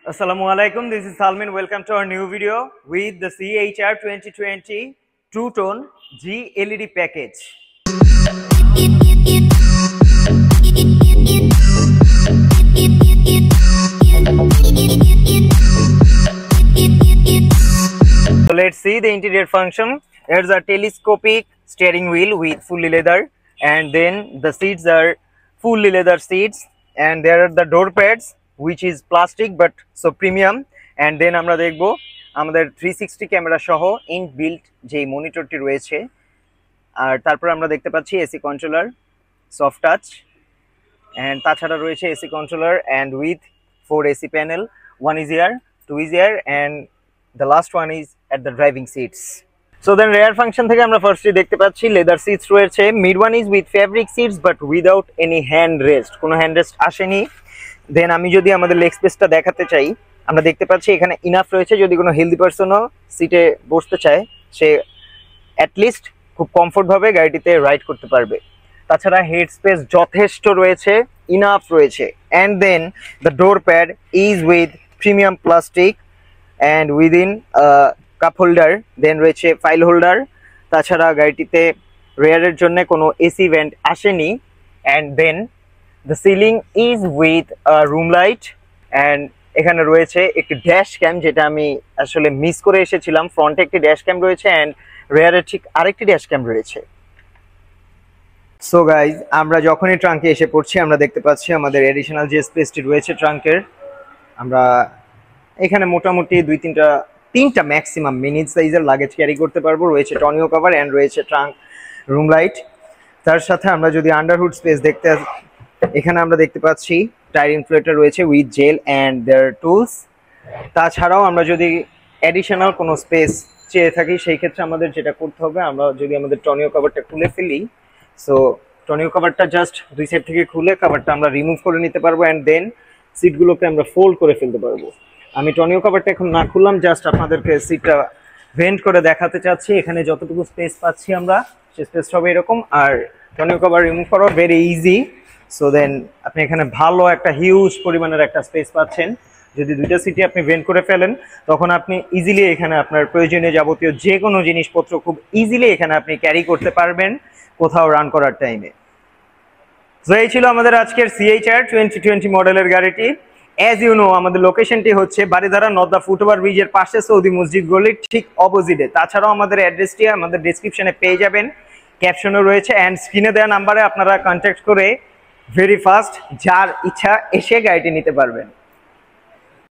Assalamualaikum. This is Salmin. Welcome to our new video with the CHR 2020 True Tone G LED package. So let's see the interior function. There's a telescopic steering wheel with fully leather, and then the seats are fully leather seats, and there are the door pads which is plastic but so premium. And then আমরা দেখব আমাদের 360 camera সহ inbuilt যে মনিটরটি রয়েছে, আর তারপর আমরা দেখতে পাচ্ছি AC controller soft touch, and তাছাড়া রয়েছে AC controller and with 4 AC panel, one is here, two is here, and the last one is at the driving seats. So then rear function থেকে আমরা ফার্স্টলি দেখতে পাচ্ছি leather seats রয়েছে, mid one is with fabric seats but without any hand rest, কোনো hand rest আসেনি। Then আমি যদি আমাদের লেগ স্পেসটা দেখাতে চাই, আমরা দেখতে পাচ্ছি এখানে ইনাফ রয়েছে, যদি কোনো হেলদি পারসনও সিটে বসতে চায় সে অ্যাটলিস্ট খুব কমফোর্টভাবে গাড়িটিতে রাইড করতে পারবে। তাছাড়া হেড স্পেস যথেষ্ট রয়েছে, ইনাফ রয়েছে। And then the door pad is with premium plastic and within cup holder, then রয়েছে ফাইল হোল্ডার। তাছাড়া গাড়িটিতে রেয়ারের জন্য কোনো এসি ভেন্ট আসেনি। And then the ceiling is with room light, and এখানে রয়েছে একটি ড্যাশ ক্যাম, যেটা আমি আসলে মিস করে এসেছিলাম। ফ্রন্টে একটি ড্যাশ ক্যাম রয়েছে অ্যান্ড রেয়ারে ঠিক আরেকটি ড্যাশ ক্যাম রয়েছে। সো গাইজ, আমরা যখনই ট্রাঙ্কে এসে পড়ছি আমরা দেখতে পাচ্ছি আমাদের এডিশনাল যে স্পেসটি রয়েছে ট্রাঙ্কের, আমরা এখানে মোটামুটি তিনটা ম্যাক্সিমাম মিনি সাইজের লাগেজ ক্যারি করতে পারবো। রয়েছে টনিও কভার অ্যান্ড রয়েছে ট্রাঙ্ক রুম লাইট। তার সাথে আমরা যদি আন্ডারহুড স্পেস দেখতে, এখানে আমরা দেখতে পাচ্ছি টায়ার ইনফ্লেটর রয়েছে with gel and their tools. তাছাড়াও আমরা যদি অ্যাডিশনাল কোনো স্পেস চেয়ে থাকি, সেই ক্ষেত্রে আমাদের যেটা করতে হবে, আমরা যদি আমাদের টনিও কভারটা খুলে ফেলি, সো টনিও কভারটা জাস্ট দুই সাইড থেকে খুলে কভারটা আমরা রিমুভ করে নিতে পারবো অ্যান্ড দেন সিটগুলোকে আমরা ফোল্ড করে ফেলতে পারবো। আমি টনিও কভারটা এখন না খুললাম, জাস্ট আপনাদেরকে সিটটা ভেন্ট করে দেখাতে চাচ্ছি। এখানে যতটুকু স্পেস পাচ্ছি আমরা, সেই স্পেসটা হবে এরকম। আর টনিও কভার রিমুভ করা ভেরি ইজি। সো দেন আপনি এখানে ভালো একটা হিউজ পরিমাণের একটা স্পেস পাচ্ছেন। যদি দুইটা সিটে আপনি ভেন্ট করে ফেলেন, তখন আপনি ইজিলি এখানে আপনার প্রয়োজনীয় যাবতীয় যে কোনো জিনিসপত্র খুব ইজিলি এখানে আপনি ক্যারি করতে পারবেন কোথাও রান করার টাইমে। তো এই ছিল আমাদের আজকের CHR 2020 মডেলের গাড়িটি। অ্যাজ ইউ নো, আমাদের লোকেশনটি হচ্ছে বারিধারা নদ্দা ফুটওভার ব্রিজের পাশে, সৌদি মসজিদ গলির ঠিক অপোজিটে। তাছাড়াও আমাদের অ্যাড্রেসটি আমাদের ডিসক্রিপশনে পেয়ে যাবেন, ক্যাপশনও রয়েছে, অ্যান্ড স্ক্রিনে দেওয়া নাম্বারে আপনারা কন্ট্যাক্ট করে ভেরি ফাস্ট যার ইচ্ছা এসে গাড়িটি নিতে পারবেন।